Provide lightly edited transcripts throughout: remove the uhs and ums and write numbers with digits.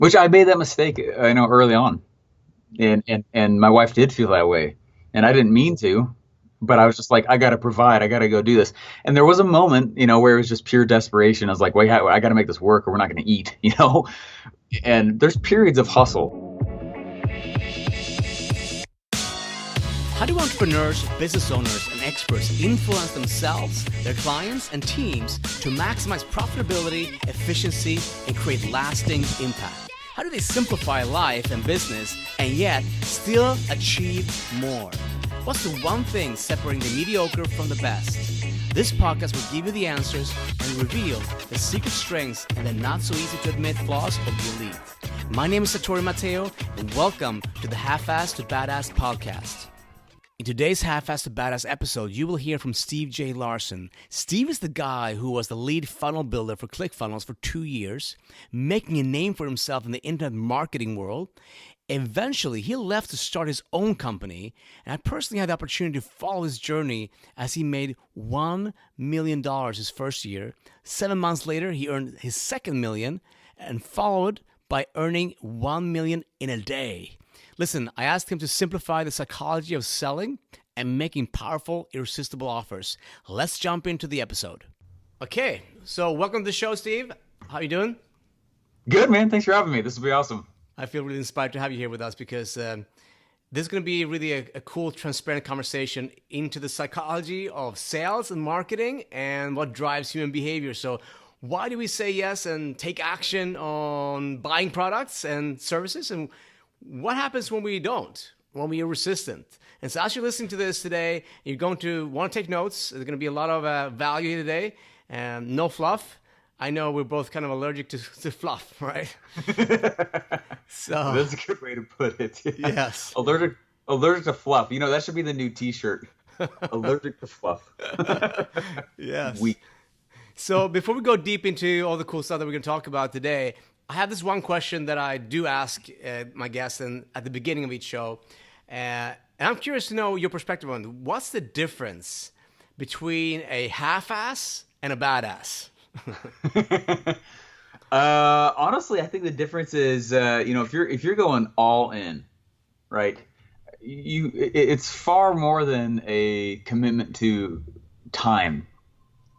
Which I made that mistake, I know, early on, and my wife did feel that way, and I didn't mean to, but I was just like, I got to provide, I got to go do this. And there was a moment, where it was just pure desperation. I was like, wait, I got to make this work, or we're not going to eat, And there's periods of hustle. How do entrepreneurs, business owners, and experts influence themselves, their clients, and teams to maximize profitability, efficiency, and create lasting impact? How do they simplify life and business and yet still achieve more? What's the one thing separating the mediocre from the best? This podcast will give you the answers and reveal the secret strengths and the not so easy to admit flaws of the elite. My name is Satori Mateu, and welcome to the Halfass to Badass podcast. In today's Halfass to Badass episode, you will hear from Steve J Larsen. Steve is the guy who was the lead funnel builder for ClickFunnels for 2 years, making a name for himself in the internet marketing world. Eventually, he left to start his own company, and I personally had the opportunity to follow his journey as he made $1 million his first year. 7 months later, he earned his second million, and followed by earning $1 million in a day. Listen, I asked him to simplify the psychology of selling and making powerful, irresistible offers. Let's jump into the episode. Okay, so welcome to the show, Steve. How you doing? Good, man. Thanks for having me. This will be awesome. I feel really inspired to have you here with us because this is going to be really a cool, transparent conversation into the psychology of sales and marketing and what drives human behavior. So why do we say yes and take action on buying products and services? And what happens when we don't, when we are resistant? And so as you're listening to this today, you're going to want to take notes. There's going to be a lot of value today, and no fluff. I know we're both kind of allergic to fluff, right? So that's a good way to put it. Yes. Allergic to fluff. That should be the new T-shirt. Allergic to fluff. Yes. Weak. So before we go deep into all the cool stuff that we're going to talk about today, I have this one question that I do ask my guests at the beginning of each show. And I'm curious to know your perspective on it. What's the difference between a half-ass and a badass? Honestly, I think the difference is, if you're going all in, right? It's far more than a commitment to time.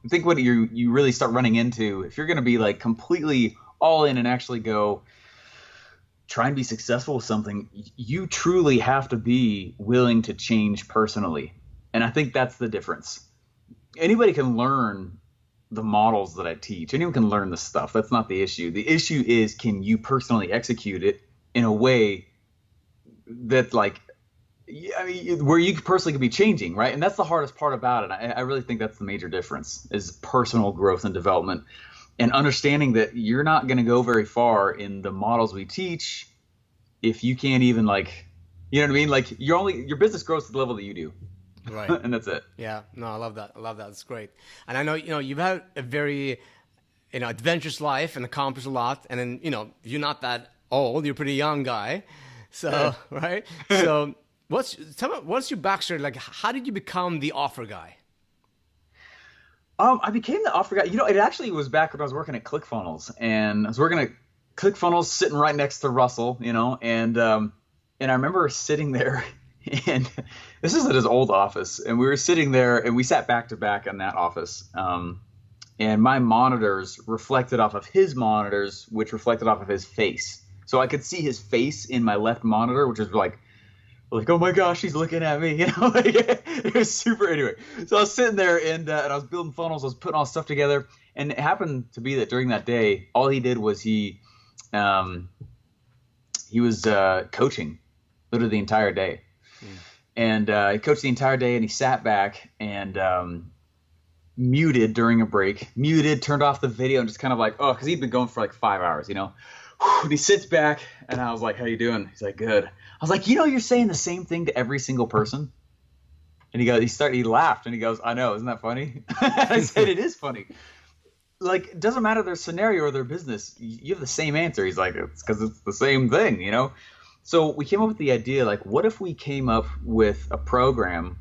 I think what you really start running into, if you're going to be like completely all in and actually go try and be successful with something, you truly have to be willing to change personally. And I think that's the difference. Anybody can learn the models that I teach. Anyone can learn this stuff. That's not the issue. The issue is, can you personally execute it in a way that where you personally can be changing, right? And that's the hardest part about it. I really think that's the major difference, is personal growth and development. And understanding that you're not going to go very far in the models we teach if you can't even you know what I mean? Like your business grows to the level that you do. Right. And that's it. Yeah. No, I love that. It's great. And I know, you've had a very, adventurous life and accomplished a lot. And then, you're not that old. You're a pretty young guy. So, right. So tell me, what's your backstory? Like, how did you become the offer guy? I became the offer guy. It actually was back when I was working at ClickFunnels, and I was working at ClickFunnels sitting right next to Russell, and I remember sitting there, and this is at his old office, and we were sitting there, and we sat back to back in that office, and my monitors reflected off of his monitors, which reflected off of his face. So I could see his face in my left monitor, which is like, oh my gosh, he's looking at me, it was super. Anyway, so I was sitting there and I was building funnels, I was putting all stuff together, and it happened to be that during that day, all he did was he was coaching literally the entire day. And he coached the entire day, and he sat back and muted during a break, turned off the video, and just kind of because he'd been going for 5 hours, And he sits back, and I was like, how you doing? He's like, good. I was like, you're saying the same thing to every single person? And he laughed, and he goes, I know, isn't that funny? I said, it is funny. It doesn't matter their scenario or their business. You have the same answer. He's like, it's because it's the same thing, So we came up with the idea, what if we came up with a program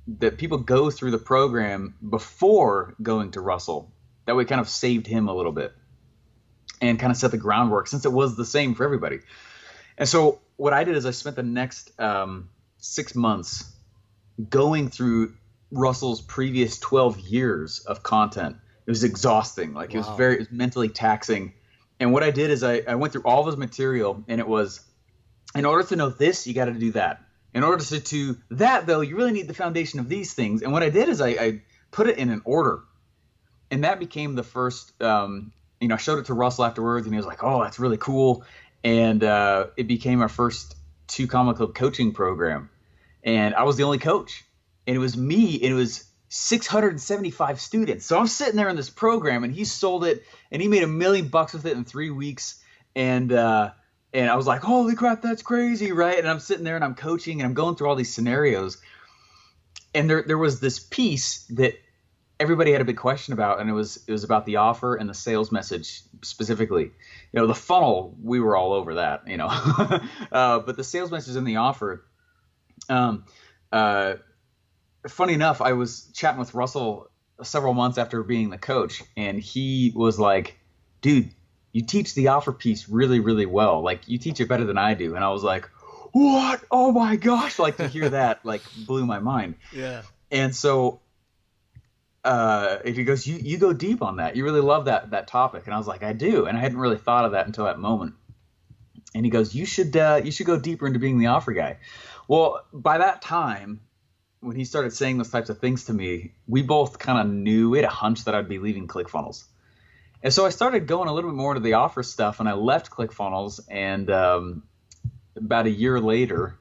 that people go through the program before going to Russell? That way kind of saved him a little bit. and kind of set the groundwork since it was the same for everybody. And so what I did is I spent the next 6 months going through Russell's previous 12 years of content. It was exhausting. Like it was mentally taxing. And what I did is I went through all of his material, and it was, in order to know this, you got to do that. In order to that, though, you really need the foundation of these things. And what I did is I put it in an order. And that became the first, I showed it to Russell afterwards, and he was like, oh, that's really cool. And it became our first 2 Comma Club coaching program. And I was the only coach. And it was me, and it was 675 students. So I'm sitting there in this program, and he sold it, and he made $1 million with it in 3 weeks. And I was like, holy crap, that's crazy, right? And I'm sitting there, and I'm coaching, and I'm going through all these scenarios. And there was this piece that everybody had a big question about, and it was about the offer and the sales message specifically. The funnel, we were all over that, but the sales message and the offer. Funny enough, I was chatting with Russell several months after being the coach, and he was like, dude, you teach the offer piece really, really well. Like, you teach it better than I do. And I was like, what? Oh my gosh. Like, to hear that, like, blew my mind. Yeah. And so he goes, you go deep on that. You really love that topic. And I was like, I do. And I hadn't really thought of that until that moment. And he goes, you should go deeper into being the offer guy. Well, by that time, when he started saying those types of things to me, we both kind of knew, we had a hunch that I'd be leaving ClickFunnels. And so I started going a little bit more into the offer stuff, and I left ClickFunnels. And about a year later,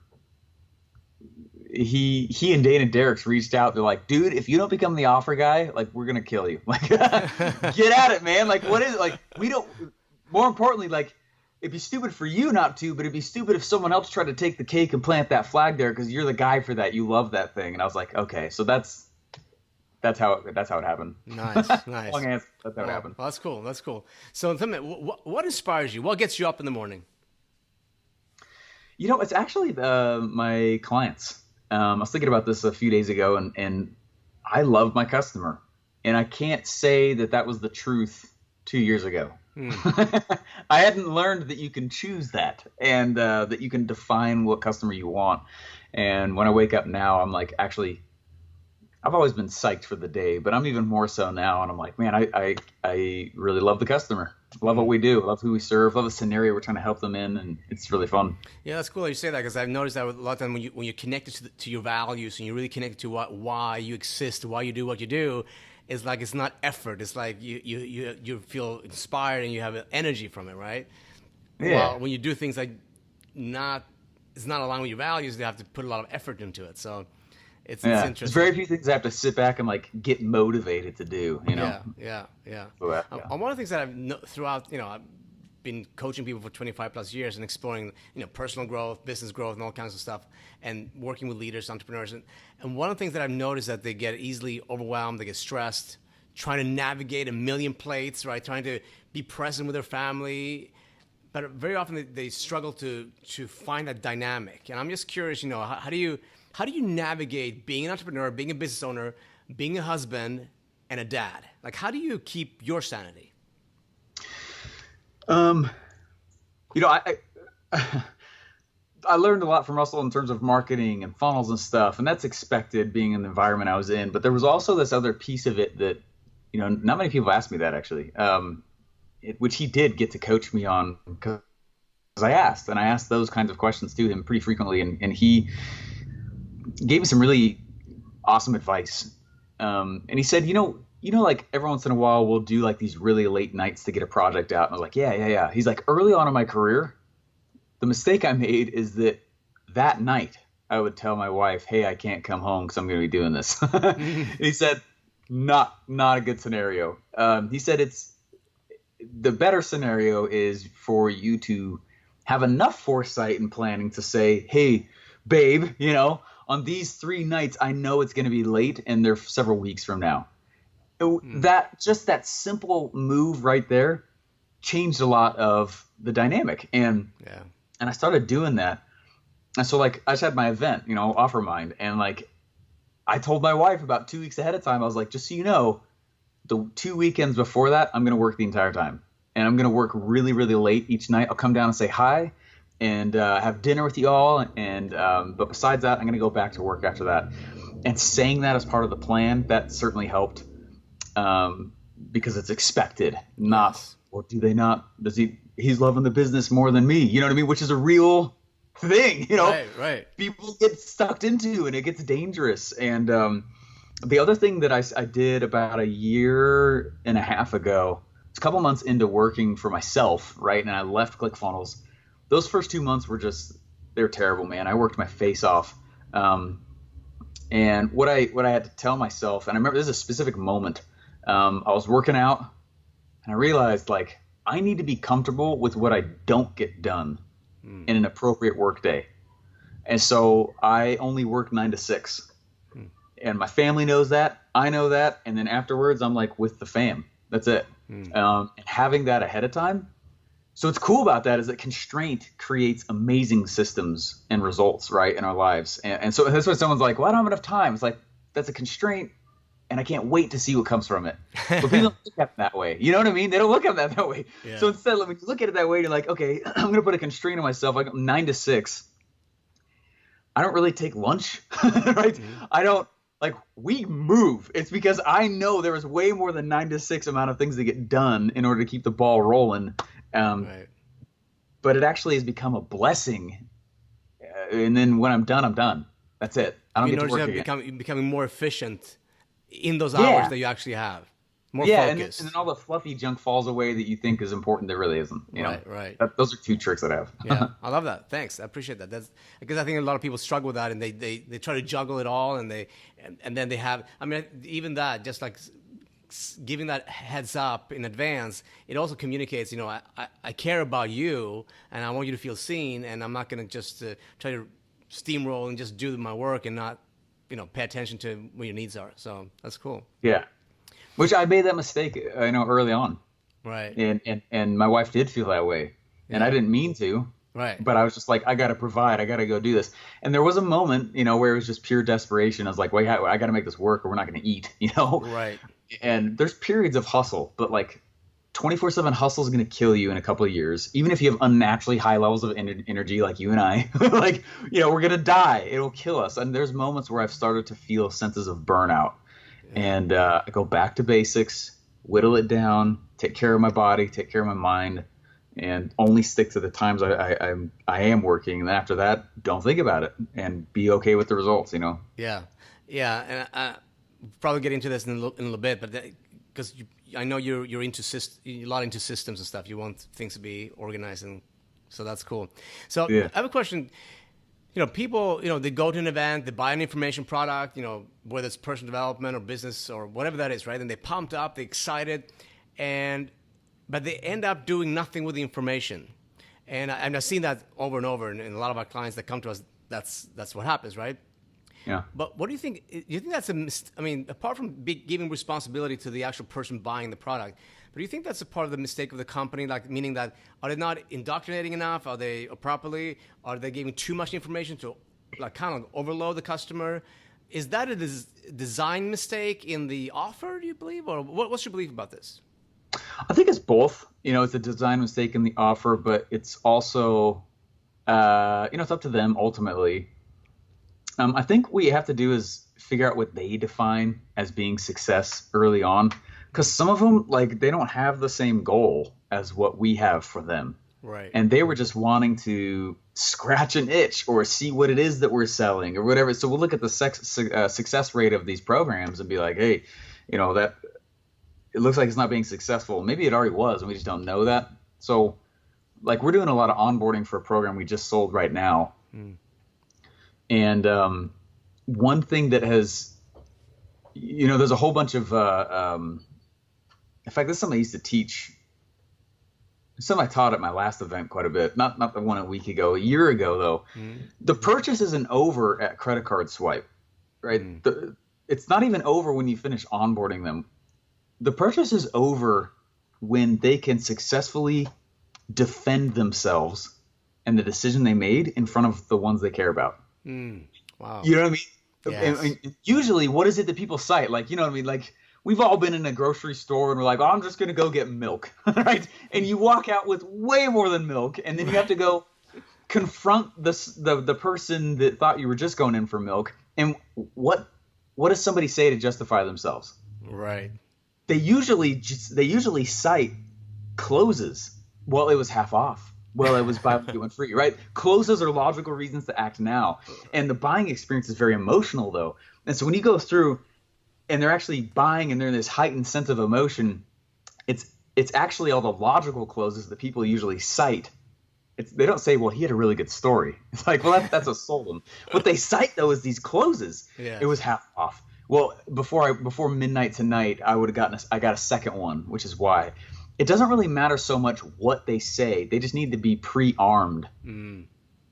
he and Dana Derricks reached out. They're like, dude, if you don't become the offer guy, like, we're going to kill you. Like, get at it, man. Like, what is it? Like, we don't – more importantly, like, it'd be stupid for you not to, but it'd be stupid if someone else tried to take the cake and plant that flag there because you're the guy for that. You love that thing. And I was like, okay, so that's how it happened. Nice. Long answer. That's how it happened. Well, that's cool. So tell me, what inspires you? What gets you up in the morning? It's actually my clients. I was thinking about this a few days ago, and I love my customer. And I can't say that was the truth 2 years ago. I hadn't learned that you can choose that, and that you can define what customer you want. And when I wake up now, I'm like, actually, I've always been psyched for the day, but I'm even more so now. And I'm like, man, I really love the customer. Love what we do. Love who we serve. Love the scenario we're trying to help them in, and it's really fun. Yeah, that's cool that you say that, because I've noticed that a lot of times when you're connected to your values and you're really connected to why you exist, why you do what you do. It's like, it's not effort. It's like you feel inspired and you have energy from it, right? Yeah. Well, when you do things like it's not aligned with your values, they have to put a lot of effort into it. So it's interesting. There's very few things I have to sit back and like get motivated to do. Yeah. So, one of the things that I've throughout, I've been coaching people for 25 plus years and exploring, personal growth, business growth, and all kinds of stuff, and working with leaders, entrepreneurs. And one of the things that I've noticed that they get easily overwhelmed, they get stressed, trying to navigate a million plates, right? Trying to be present with their family. But very often they struggle to find that dynamic. And I'm just curious, how do you navigate being an entrepreneur, being a business owner, being a husband, and a dad? Like, how do you keep your sanity? I learned a lot from Russell in terms of marketing and funnels and stuff, and that's expected being in the environment I was in. But there was also this other piece of it that, not many people asked me that actually, which he did get to coach me on, because I asked those kinds of questions to him pretty frequently, and he gave me some really awesome advice. And he said, like every once in a while we'll do like these really late nights to get a project out. And I was like, yeah. He's like, early on in my career, the mistake I made is that night I would tell my wife, hey, I can't come home because I'm going to be doing this. He said, not a good scenario. He said the better scenario is for you to have enough foresight and planning to say, hey, babe, on these 3 nights, I know it's going to be late and they're several weeks from now. That simple move right there changed a lot of the dynamic. And I started doing that. And so like I just had my event, Offer Mind. And like I told my wife about 2 weeks ahead of time, I was like, just so you know, the 2 weekends before that, I'm going to work the entire time. and I'm going to work really, really late each night. I'll come down and say hi and have dinner with you all. But besides that, I'm going to go back to work after that. And saying that as part of the plan, that certainly helped because it's expected, not, or do they not? He's loving the business more than me, you know what I mean? Which is a real thing, you know? Right. People get sucked into, and it gets dangerous. And the other thing that I did about a year and a half ago, it's a couple months into working for myself, right? And I left ClickFunnels. Those first 2 months were they were terrible, man. I worked my face off. And what I had to tell myself, and I remember this is a specific moment. I was working out, and I realized, like, I need to be comfortable with what I don't get done in an appropriate work day. And so I only work 9 to 6. And my family knows that. I know that. And then afterwards, I'm like with the fam. That's it. And having that ahead of time. So what's cool about that is that constraint creates amazing systems and results, right, in our lives. And so that's why someone's like, well, I don't have enough time. It's like, that's a constraint, and I can't wait to see what comes from it. But people don't look at it that way. You know what I mean? They don't look at it that way. Yeah. So instead, when you look at it that way, you're like, okay, I'm going to put a constraint on myself, like 9 to 6. I don't really take lunch, right? I don't, like, we move. It's because I know there is way more than 9 to 6 amount of things that get done in order to keep the ball rolling. But it actually has become a blessing. And then when I'm done, I'm done. That's it. I don't get to work again. Becoming more efficient in those hours that you actually have. More focused. And then all the fluffy junk falls away that you think is important that really isn't. You know? Right. Those are 2 tricks that I have. Yeah, I love that. Thanks. I appreciate that. That's because I think a lot of people struggle with that, and they try to juggle it all, and then they have. I mean, even that, just like giving that heads up in advance, it also communicates, you know, I care about you, and I want you to feel seen, and I'm not going to just try to steamroll and just do my work and not, you know, pay attention to what your needs are. So that's cool. Yeah. Which I made that mistake, I know, early on. Right. And my wife did feel that way. And I didn't mean to. Right. But I was just like, I got to provide. I got to go do this. And there was a moment, you know, where it was just pure desperation. I was like, well, I got to make this work or we're not going to eat, you know? Right. And there's periods of hustle, but like 24/7 hustle is going to kill you in a couple of years. Even if you have unnaturally high levels of energy like you and I, like, you know, we're going to die. It'll kill us. And there's moments where I've started to feel senses of burnout. And I go back to basics, whittle it down, take care of my body, take care of my mind, and only stick to the times I am working. And then after that, don't think about it and be okay with the results, you know? Yeah. And we'll probably get into this in a little bit, but because I know you're into a lot into systems and stuff. You want things to be organized, and so that's cool. So I have a question. You know, people, you know, they go to an event, they buy an information product, you know, whether it's personal development or business or whatever that is, right? And they're pumped up, they're excited, but they end up doing nothing with the information. And I've seen that over and over, and a lot of our clients that come to us, that's what happens, right? Yeah. But what do you think? Do you think that's I mean, apart from giving responsibility to the actual person buying the product, but do you think that's a part of the mistake of the company? Like, meaning that, are they not indoctrinating enough? Are they properly? Are they giving too much information to, like, kind of overload the customer? Is that a design mistake in the offer, do you believe? Or what's your belief about this? I think it's both. You know, it's a design mistake in the offer, but it's also, you know, it's up to them ultimately. I think what you have to do is figure out what they define as being success early on. Because some of them, like, they don't have the same goal as what we have for them. Right. And they were just wanting to scratch an itch or see what it is that we're selling or whatever. So we'll look at the success rate of these programs and be like, hey, you know, that it looks like it's not being successful. Maybe it already was, and we just don't know that. So, like, we're doing a lot of onboarding for a program we just sold right now. And one thing that has, you know, there's a whole bunch of in fact, this is something I used to teach. Something I taught at my last event quite a bit. Not the one a week ago. A year ago, though. The purchase isn't over at credit card swipe, right? It's not even over when you finish onboarding them. The purchase is over when they can successfully defend themselves and the decision they made in front of the ones they care about. Wow. You know what I mean? Yes. And usually, what is it that people cite? Like, you know what I mean? Like, we've all been in a grocery store and we're like, oh, I'm just going to go get milk, right? And you walk out with way more than milk, and then you have to go confront the person that thought you were just going in for milk. And what does somebody say to justify themselves? Right. They usually cite closes. Well, it was half off. Well, it was buy one get one free, right? Closes are logical reasons to act now. And the buying experience is very emotional, though. And so when you go through and they're actually buying and they're in this heightened sense of emotion, it's actually all the logical closes that people usually cite. They don't say, well, he had a really good story. It's like, well, that's what sold him. What they cite, though, is these closes. Yes. It was half off. Well, before midnight tonight, I got a second one, which is why. It doesn't really matter so much what they say. They just need to be pre-armed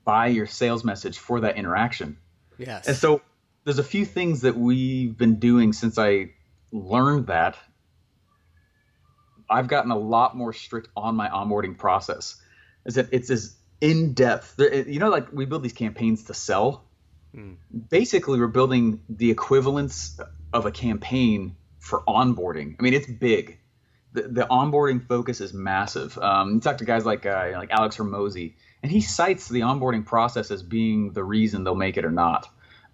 by your sales message for that interaction. Yes. And so there's a few things that we've been doing since I learned that. I've gotten a lot more strict on my onboarding process. Is that it's as in-depth. Like we build these campaigns to sell. Basically, we're building the equivalence of a campaign for onboarding. I mean, it's big. The onboarding focus is massive. You talk to guys like Alex Hormozy, and he cites the onboarding process as being the reason they'll make it or not.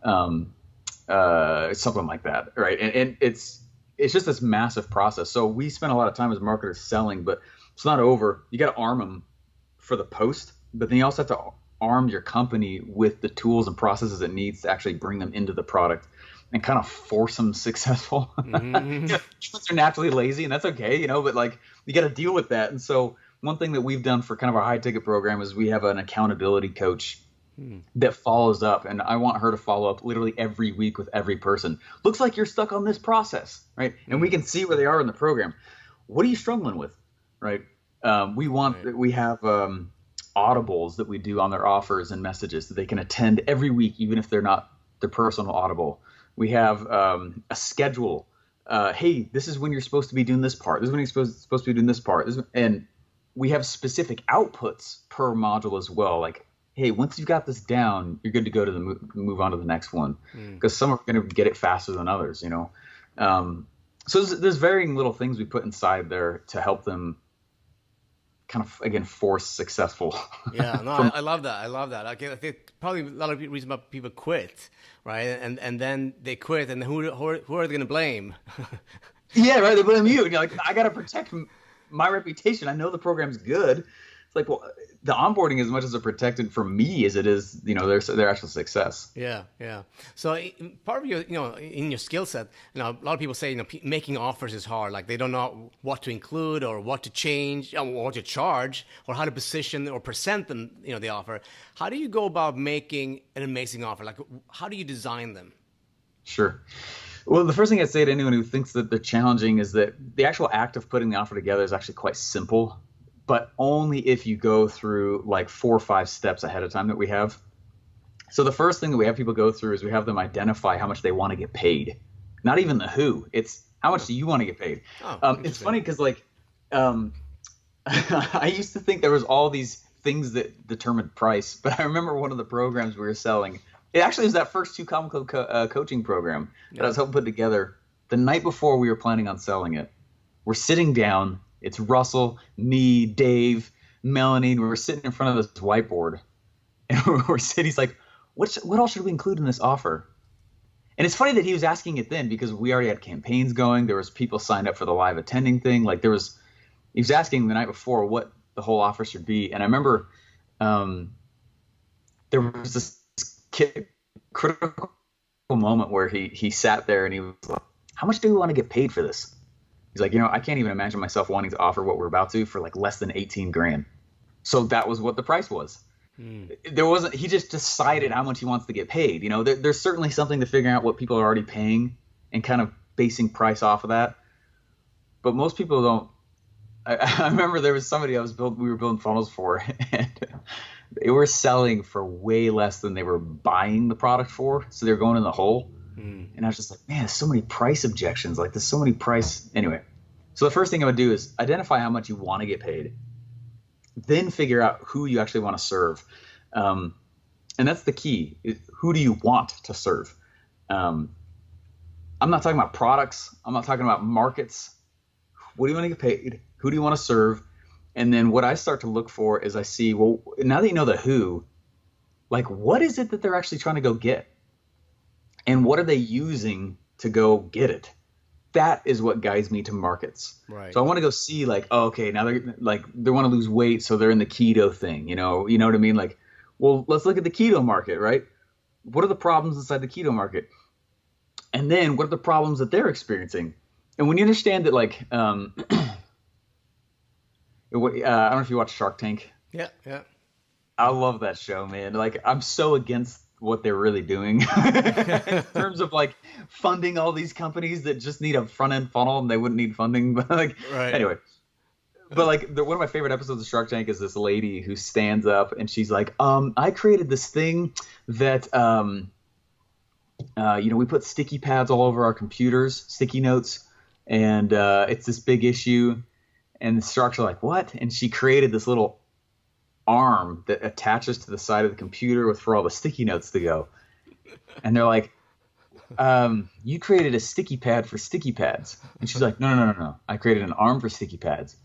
Something like that, right? And it's just this massive process. So we spend a lot of time as marketers selling, but it's not over. You got to arm them for the post, but then you also have to arm your company with the tools and processes it needs to actually bring them into the product and kind of force them successful. Humans are naturally lazy, and that's okay, but like you got to deal with that. And so one thing that we've done for kind of our high ticket program is we have an accountability coach that follows up, and I want her to follow up literally every week with every person. Looks like you're stuck on this process, right? And we can see where they are in the program. What are you struggling with, right? We have audibles that we do on their offers and messages that they can attend every week, even if they're not their personal audible. We have a schedule. Hey, this is when you're supposed to be doing this part. This is when you're supposed to be doing this part. And we have specific outputs per module as well. Like, hey, once you've got this down, you're good to go to move on to the next one, because some are going to get it faster than others. So there's varying little things we put inside there to help them kind of, again, force successful. Yeah, no, I love that. I think probably a lot of reasons why people quit, right? And then they quit, and who are they going to blame? Yeah, right. They blame you. And you're like, I got to protect my reputation. I know the program's good. It's like, well, the onboarding as much as it's protected for me as it is, their actual success. Yeah. So part of your, in your skill set, a lot of people say, making offers is hard. Like they don't know what to include or what to change or what to charge or how to position or present them, the offer. How do you go about making an amazing offer? Like, how do you design them? Sure. Well, the first thing I'd say to anyone who thinks that they're challenging is that the actual act of putting the offer together is actually quite simple, but only if you go through like 4 or 5 steps ahead of time that we have. So the first thing that we have people go through is we have them identify how much they want to get paid. Not even the who. It's how much do you want to get paid? It's funny because I used to think there was all these things that determined price, but I remember one of the programs we were selling. It actually was that first 2 Common Club coaching program that I was helping put together. The night before we were planning on selling it, we're sitting down. It's Russell, me, Dave, Melanie. We're sitting in front of this whiteboard, and we're sitting. He's like, "What all should we include in this offer?" And it's funny that he was asking it then because we already had campaigns going. There was people signed up for the live attending thing. He was asking the night before what the whole offer should be. And I remember there was this critical moment where he sat there and he was like, "How much do we want to get paid for this?" He's like, I can't even imagine myself wanting to offer what we're about to for like less than 18 grand. So that was what the price was. He just decided how much he wants to get paid. There's certainly something to figuring out what people are already paying and kind of basing price off of that. But most people don't. I remember there was somebody we were building funnels for, and they were selling for way less than they were buying the product for. So they're going in the hole. And I was just like, man, there's so many price objections. Like there's so many price. Anyway, so the first thing I would do is identify how much you want to get paid. Then figure out who you actually want to serve. And that's the key. Who do you want to serve? I'm not talking about products. I'm not talking about markets. What do you want to get paid? Who do you want to serve? And then what I start to look for is I see, well, now that you know the who, like, what is it that they're actually trying to go get? And what are they using to go get it? That is what guides me to markets. Right. So I want to go see, like, oh, okay, now they want to lose weight, so they're in the keto thing, you know what I mean? Like, well, let's look at the keto market, right? What are the problems inside the keto market? And then what are the problems that they're experiencing? And when you understand that, like, I don't know if you watch Shark Tank. Yeah. I love that show, man. Like, I'm so against what they're really doing in terms of like funding all these companies that just need a front end funnel and they wouldn't need funding. But like, right. Anyway, but like one of my favorite episodes of Shark Tank is this lady who stands up and she's like, I created this thing that, we put sticky pads all over our computers, sticky notes, and it's this big issue. And the sharks are like, what? And she created this little arm that attaches to the side of the computer for all the sticky notes to go. And they're like, you created a sticky pad for sticky pads. And she's like, no. I created an arm for sticky pads.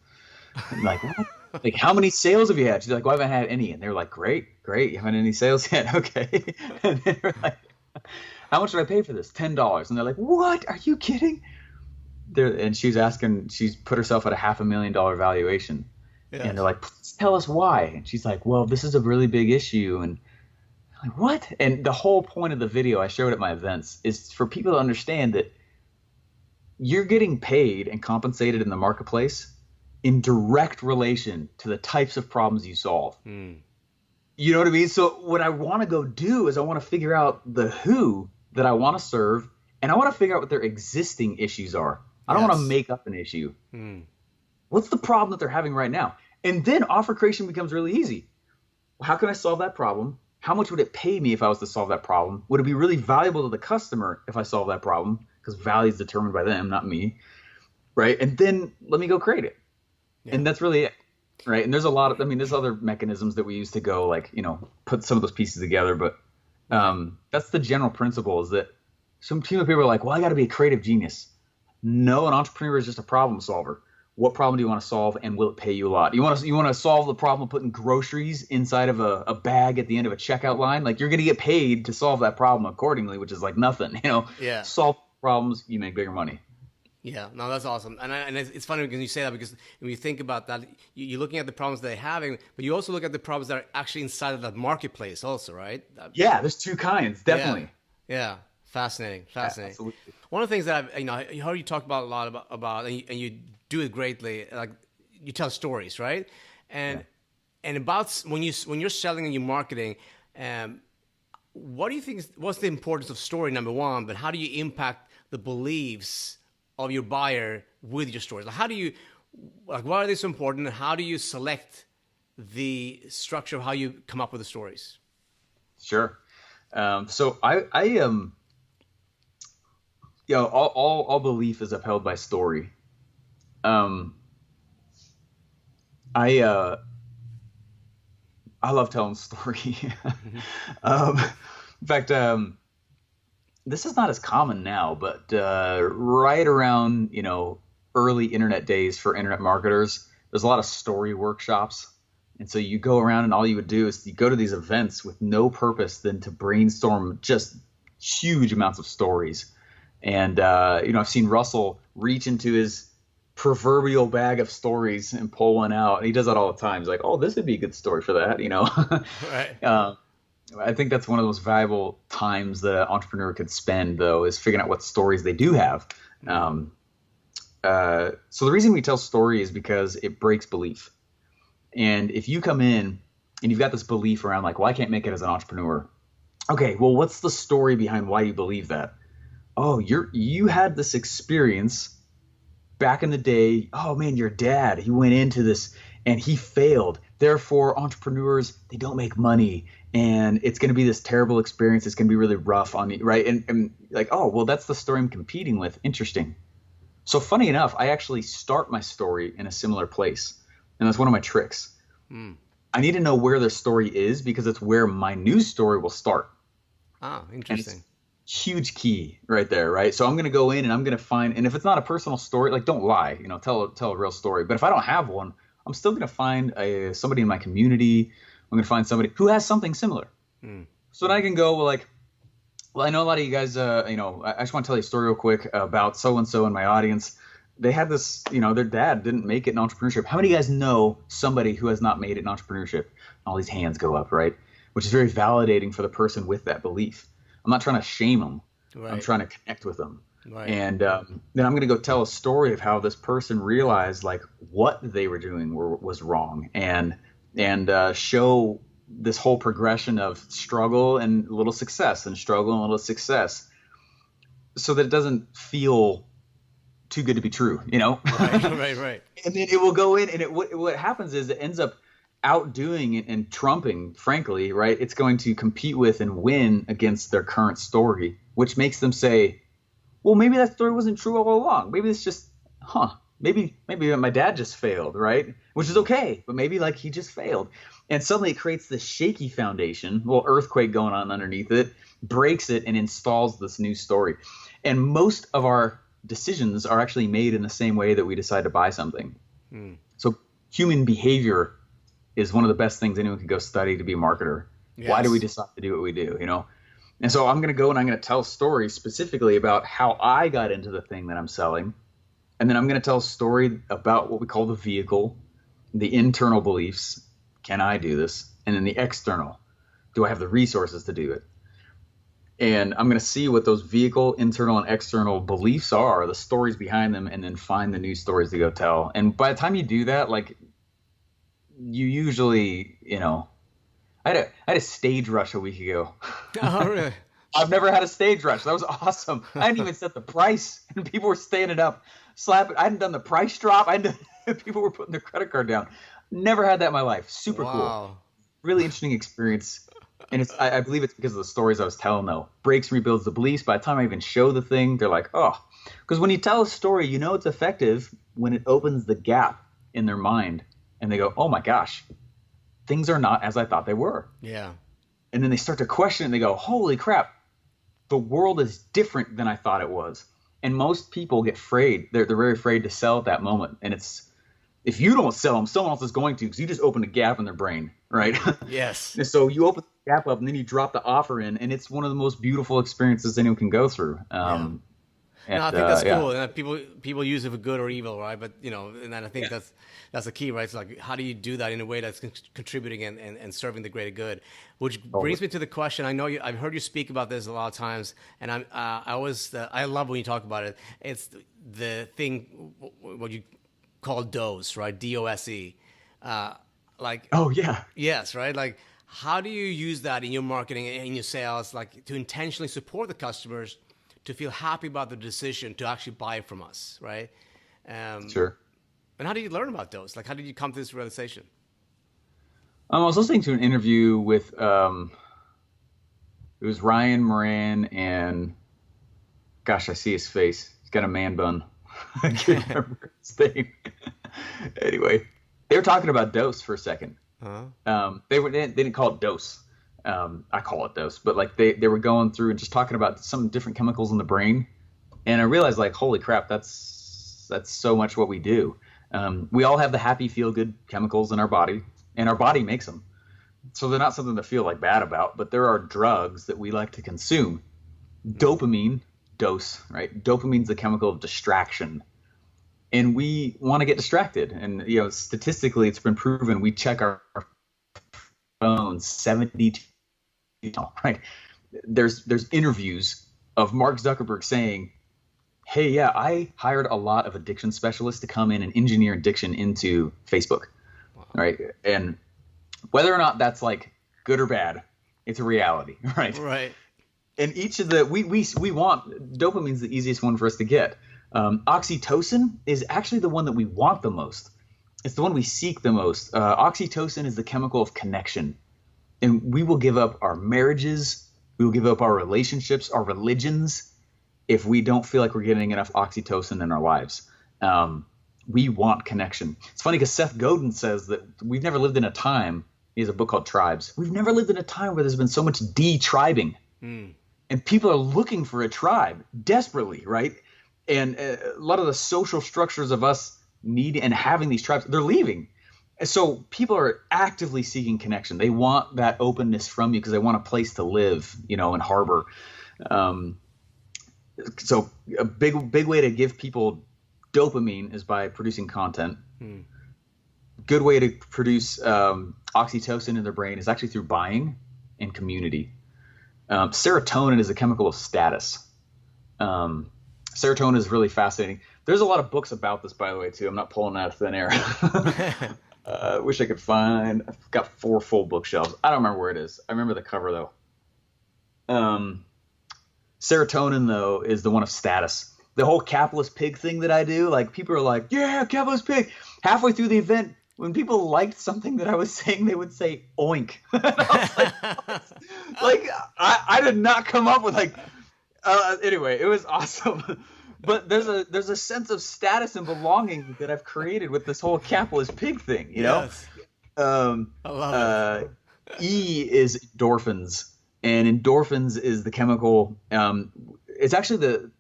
And like, what? Like, how many sales have you had? She's like, well, I haven't had any. And they're like, great. You haven't had any sales yet? Okay. And they're like, how much did I pay for this? $10. And they're like, what? Are you kidding? And she's put herself at a $500,000 valuation. Yes. And they're like, please tell us why. And she's like, well, this is a really big issue. And I'm like, what? And the whole point of the video I showed at my events is for people to understand that you're getting paid and compensated in the marketplace in direct relation to the types of problems you solve. You know what I mean? So what I want to go do is I want to figure out the who that I want to serve, and I want to figure out what their existing issues are. I don't want to make up an issue. What's the problem that they're having right now? And then offer creation becomes really easy. How can I solve that problem? How much would it pay me if I was to solve that problem? Would it be really valuable to the customer if I solve that problem? Because value is determined by them, not me. Right? And then let me go create it. Yeah. And that's really it. Right? And there's a lot of, there's other mechanisms that we use to go, like, put some of those pieces together. But that's the general principle, is that some people are like, well, I got to be a creative genius. No, an entrepreneur is just a problem solver. What problem do you want to solve, and will it pay you a lot? You want to solve the problem of putting groceries inside of a bag at the end of a checkout line? Like, you're going to get paid to solve that problem accordingly, which is like nothing. Yeah. Solve problems, you make bigger money. Yeah, no, that's awesome. And it's funny because you say that, because when you think about that, you're looking at the problems they're having, but you also look at the problems that are actually inside of that marketplace also, right? Yeah, there's two kinds, definitely. Yeah. Fascinating. Yeah, absolutely. One of the things that I heard you talk about a lot about, and you do it greatly. Like, you tell stories, right? And about when you're selling and you're marketing, what do you think? What's the importance of story, number one? But how do you impact the beliefs of your buyer with your stories? Like, why are they so important? And how do you select the structure of how you come up with the stories? Sure. So I all belief is upheld by story. I love telling story. In fact, this is not as common now, but right around early internet days for internet marketers, there's a lot of story workshops. And so you go around and all you would do is you go to these events with no purpose than to brainstorm just huge amounts of stories. And, I've seen Russell reach into his proverbial bag of stories and pull one out. And he does that all the time. He's like, oh, this would be a good story for that, Right. I think that's one of the most valuable times that an entrepreneur could spend, though, is figuring out what stories they do have. So the reason we tell story is because it breaks belief. And if you come in and you've got this belief around, like, well, I can't make it as an entrepreneur. Okay, well, what's the story behind why you believe that? Oh, you had this experience back in the day. Oh man, your dad, he went into this and he failed. Therefore, entrepreneurs, they don't make money, and it's going to be this terrible experience. It's going to be really rough on you, right? And like, oh, well, that's the story I'm competing with. Interesting. So funny enough, I actually start my story in a similar place. And that's one of my tricks. I need to know where their story is, because it's where my news story will start. Ah, interesting. huge key right there, right? So I'm going to go in and I'm going to find, and if it's not a personal story, like don't lie, tell a real story. But if I don't have one, I'm still going to find somebody in my community. I'm going to find somebody who has something similar. So then I can go well, I know a lot of you guys, I just want to tell you a story real quick about so-and-so in my audience. They had this, their dad didn't make it in entrepreneurship. How many of you guys know somebody who has not made it in entrepreneurship? All these hands go up, right? Which is very validating for the person with that belief. I'm not trying to shame them. Right. I'm trying to connect with them. Right. And then I'm going to go tell a story of how this person realized like what they were doing was wrong, and show this whole progression of struggle and little success and struggle and little success, so that it doesn't feel too good to be true, Right. And then it will go in, and what happens is it ends up outdoing and trumping, frankly, right? It's going to compete with and win against their current story, which makes them say, well, maybe that story wasn't true all along. Maybe it's just, maybe my dad just failed, right? Which is okay, but maybe like he just failed. And suddenly it creates this shaky foundation, little earthquake going on underneath it, breaks it, and installs this new story. And most of our decisions are actually made in the same way that we decide to buy something. So human behavior is one of the best things anyone can go study to be a marketer. Yes. Why do we decide to do what we do, And so I'm going to go and I'm going to tell stories specifically about how I got into the thing that I'm selling. And then I'm going to tell a story about what we call the vehicle, the internal beliefs. Can I do this? And then the external. Do I have the resources to do it? And I'm going to see what those vehicle, internal, and external beliefs are, the stories behind them, and then find the new stories to go tell. And by the time you do that, like you usually, I had a stage rush a week ago. Oh, really? I've never had a stage rush. That was awesome. I hadn't even set the price, and people were standing up, slapping. I hadn't done the price drop. People were putting their credit card down. Never had that in my life. Super cool. Really interesting experience. And I believe it's because of the stories I was telling, though. Breaks, rebuilds the beliefs. By the time I even show the thing, they're like, oh. Because when you tell a story, it's effective when it opens the gap in their mind. And they go, oh, my gosh, things are not as I thought they were. Yeah. And then they start to question it, and they go, holy crap, the world is different than I thought it was. And most people get afraid. They're very afraid to sell at that moment. And if you don't sell them, someone else is going to, because you just opened a gap in their brain, right? Yes. And so you open the gap up, and then you drop the offer in, and it's one of the most beautiful experiences anyone can go through. And I think that's cool. And people use it for good or evil, right? But and then I think that's the key, right? It's like, how do you do that in a way that's contributing and serving the greater good? Which brings me to the question. I know I've heard you speak about this a lot of times, and I love when you talk about it. It's the thing what you call DOSE, right? DOSE. Oh yeah. Yes, right. Like, how do you use that in your marketing and in your sales, like to intentionally support the customers to feel happy about the decision to actually buy from us, right? Sure. And how did you learn about those? Like, how did you come to this realization? I was listening to an interview with, it was Ryan Moran and, gosh, I see his face. He's got a man bun. I can't remember his name. Anyway, they were talking about dose for a second. They didn't call it dose. I call it dose, but like they were going through and just talking about some different chemicals in the brain, and I realized like, holy crap, that's so much what we do. We all have the happy, feel good chemicals in our body, and our body makes them. So they're not something to feel like bad about, but there are drugs that we like to consume. Dopamine, dose, right? Dopamine's the chemical of distraction, and we want to get distracted. And statistically, it's been proven we check our phones 72. Right. There's interviews of Mark Zuckerberg saying, hey, yeah, I hired a lot of addiction specialists to come in and engineer addiction into Facebook. Wow. Right. And whether or not that's like good or bad, it's a reality. Right. Right. And each of the we want dopamine's the easiest one for us to get. Oxytocin is actually the one that we want the most. It's the one we seek the most. Oxytocin is the chemical of connection. And we will give up our marriages, we will give up our relationships, our religions, if we don't feel like we're getting enough oxytocin in our lives. We want connection. It's funny because Seth Godin says that we've never lived in a time, he has a book called Tribes, we've never lived in a time where there's been so much de-tribing. and people are looking for a tribe desperately, right? And a lot of the social structures of us need and having these tribes, they're leaving. And so people are actively seeking connection. They want that openness from you because they want a place to live, and harbor. So a big way to give people dopamine is by producing content. Good way to produce oxytocin in their brain is actually through buying and community. Serotonin is a chemical of status. Serotonin is really fascinating. There's a lot of books about this, by the way, too. I'm not pulling out of thin air. Wish I could find. I've got 4 full bookshelves. I don't remember where it is. I remember the cover, though. Serotonin, though, is the one of status. The whole capitalist pig thing that I do, like people are like, yeah, capitalist pig. Halfway through the event, when people liked something that I was saying, they would say oink. I did not come up with anyway, it was awesome. But there's a sense of status and belonging that I've created with this whole capitalist pig thing, Yes. I love it. E is endorphins, and endorphins is the chemical. It's actually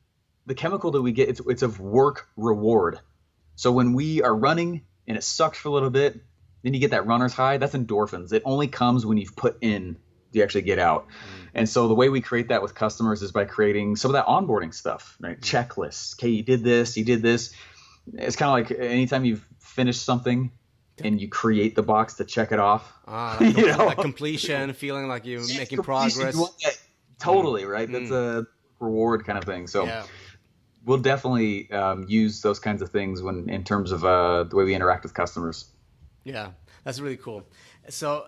the chemical that we get. It's of work reward. So when we are running and it sucks for a little bit, then you get that runner's high. That's endorphins. It only comes when you've put in, you actually get out. And so the way we create that with customers is by creating some of that onboarding stuff, right? Checklists. Okay, you did this. It's kind of like anytime you've finished something and you create the box to check it off. Like completion, feeling like you're making progress. Totally, right? That's a reward kind of thing. So we'll definitely use those kinds of things in terms of the way we interact with customers. Yeah, that's really cool. So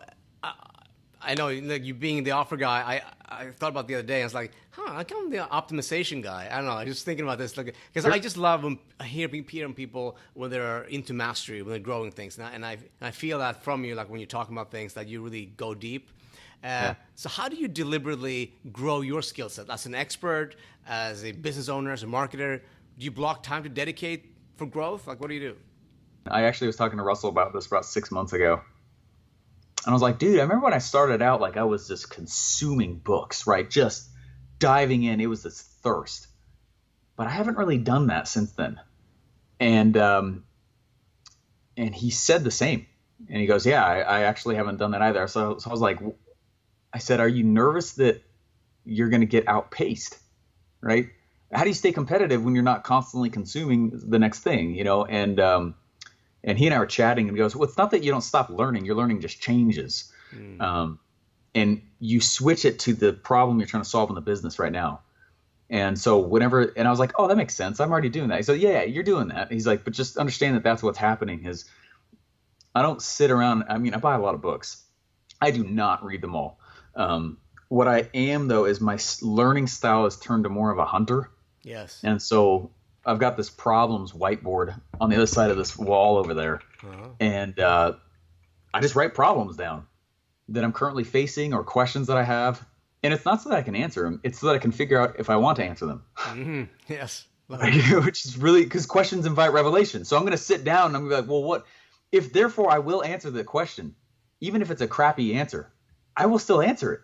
I know, like, you being the offer guy, I thought about the other day. I was like, I come the optimization guy. I don't know. I was just thinking about this, because I just love when hearing people when they're into mastery, when they're growing things, and I feel that from you, like when you're talking about things, that you really go deep. So how do you deliberately grow your skill set as an expert, as a business owner, as a marketer? Do you block time to dedicate for growth? Like, what do you do? I actually was talking to Russell about this about 6 months ago. And I was like, dude, I remember when I started out, like I was just consuming books, right? Just diving in. It was this thirst. But I haven't really done that since then. And he said the same. And he goes, yeah, I actually haven't done that either. So I was like, I said, are you nervous that you're going to get outpaced, right? How do you stay competitive when you're not constantly consuming the next thing, And he and I were chatting, and he goes, well, it's not that you don't stop learning. Your learning just changes. And you switch it to the problem you're trying to solve in the business right now. And so and I was like, oh, that makes sense. I'm already doing that. He said, yeah, you're doing that. He's like, but just understand that that's what's happening is I don't sit around. I mean, I buy a lot of books. I do not read them all. What I am, though, is my learning style is turned to more of a hunter. Yes. And so I've got this problems whiteboard on the other side of this wall over there. And I just write problems down that I'm currently facing or questions that I have. And it's not so that I can answer them. It's so that I can figure out if I want to answer them. Yes. Which is really because questions invite revelation. So I'm going to sit down and I'm going to be like, well, what if therefore I will answer the question, even if it's a crappy answer, I will still answer it.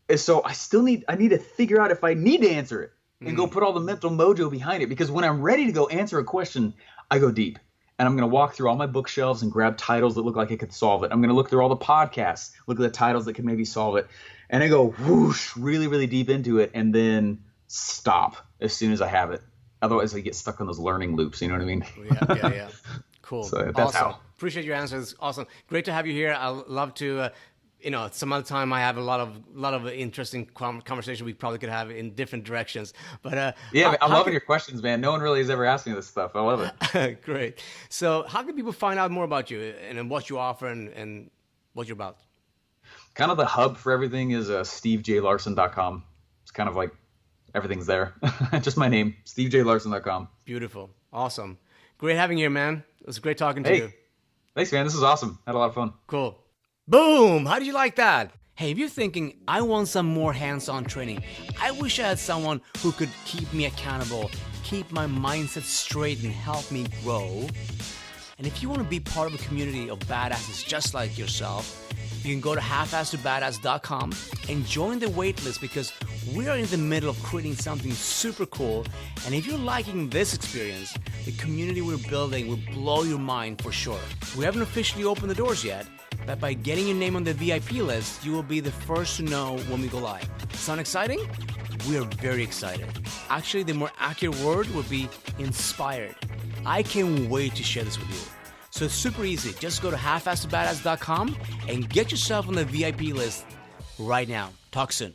And so I need to figure out if I need to answer it. And go put all the mental mojo behind it. Because when I'm ready to go answer a question, I go deep. And I'm going to walk through all my bookshelves and grab titles that look like it could solve it. I'm going to look through all the podcasts, look at the titles that could maybe solve it. And I go whoosh, really, really deep into it, and then stop as soon as I have it. Otherwise, I get stuck on those learning loops. You know what I mean? Yeah. Cool. So that's awesome. how. Appreciate your answers. Awesome. Great to have you here. I'd love to... some other time I have a lot of interesting conversation we probably could have in different directions. But I'm loving your questions, man. No one really has ever asked me this stuff. I love it. Great. So how can people find out more about you and what you offer and what you're about? Kind of the hub for everything is stevejlarson.com. It's kind of like everything's there. Just my name, stevejlarson.com. Beautiful. Awesome. Great having you here, man. It was great talking to you. Thanks, man. This is awesome. Had a lot of fun. Cool. Boom! How did you like that? Hey, if you're thinking, I want some more hands-on training, I wish I had someone who could keep me accountable, keep my mindset straight, and help me grow. And if you want to be part of a community of badasses just like yourself, You can go to halfasstobadass.com and join the waitlist because we are in the middle of creating something super cool. And if you're liking this experience, the community we're building will blow your mind for sure. We haven't officially opened the doors yet, but by getting your name on the VIP list, you will be the first to know when we go live. Sound exciting? We are very excited. Actually, the more accurate word would be inspired. I can't wait to share this with you. So it's super easy. Just go to halfasstobadass.com and get yourself on the VIP list right now. Talk soon.